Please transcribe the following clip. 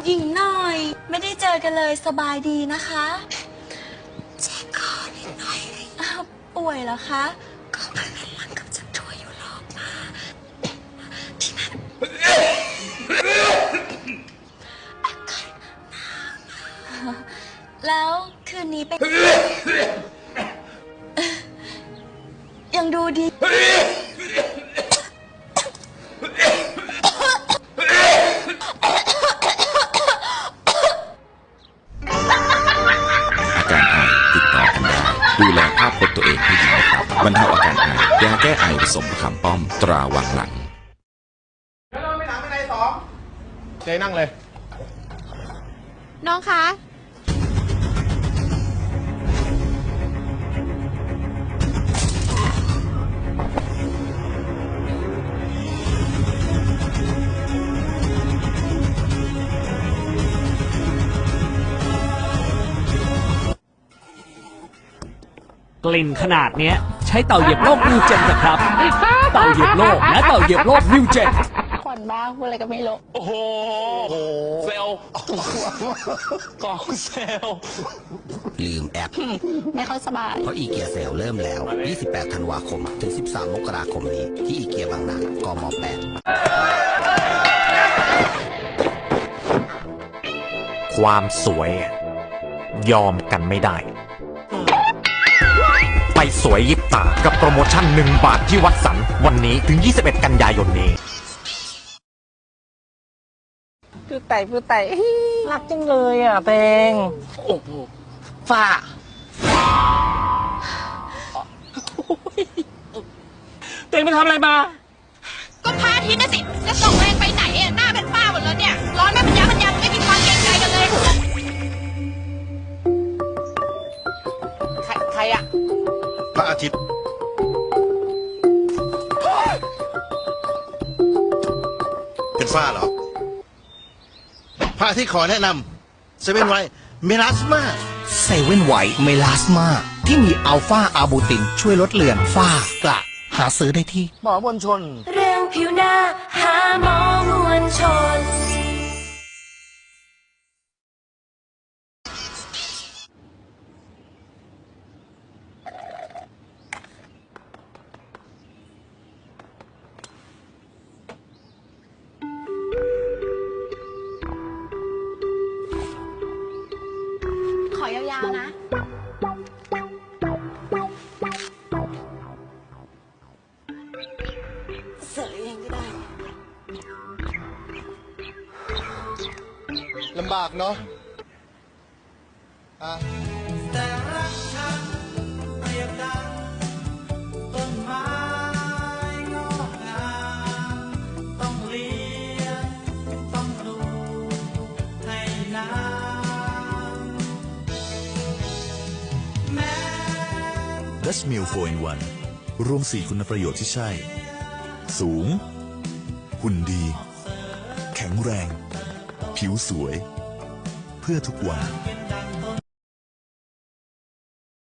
หญิงหน่อยไม่ได้เจอกันเลยสบายดีนะคะเจ็บคอนิดหน่อยป่วยเหรอคะก็เพื่อนมันกับจะช่วยอยู่รอบมาที่นั่นแล้วคืนนี้เป็นยังดูดีดูแลภาพพจน์ตัวเองให้ดีนะครับบรรเทาอาการไอยาแก้ไอผสมมะขามป้อมตราวังหลังแล้วไม่หนังไม่ในสองเจ๊นั่งเลยน้องคะกลิ่นขนาดเนี้ยใช้เต่าเหยียบโลกนิวเจนนะครับเต่าเหยียบโลกและเต่าเหยียบโลกนิวเจนขวัญบ้าพูดอะไรก็ไม่รู้โอ้โหเซลกองเซลลืมแอปไม่ค่อยสบายเพราะอีเกียเซลเริ่มแล้ว28ธันวาคมถึง13มกราคมนี้ที่อีเกียบางนากม8ความสวยยอมกันไม่ได้ไปสวยยิบตากับโปรโมชั่น1 บาทที่วัดสันวันนี้ถึง21กันยายนนี้พูดไต่รักจังเลยอ่ะเตงโอ้โหฝ่าเตงไปทำอะไรมาก็พาทิตย์นะสิจะส่งแรงไปไหนอ่ะหน้าเป็นป้าหมดแล้วเนี่ยร้อนแม่ปัญญาไม่มีความเกรงใจกันเลยใครอ่ะพระอาทิตย์เป็นฝ้าเหรอพระอาทิตย์ขอแนะนำเซเว่นไวท์เมลาสมาเซเว่นไวท์เมลาสมาที่มีอัลฟาอาบูตินช่วยลดเลือนฝ้ากระหาซื้อได้ที่หมอมวลชนเร็วผิวหน้าหาหมอมวลชนขอยาวๆนะเสือเองก็ได้ลำบากเนาะแต่รักฉันเปรียบดังต้นไม้งอกงามต้องเลี้ยงต้องดูให้น้ำดัชมิล4-in-1รวม4คุณประโยชน์ที่ใช่สูงหุ่นดีแข็งแรงผิวสวยเพื่อทุกวัน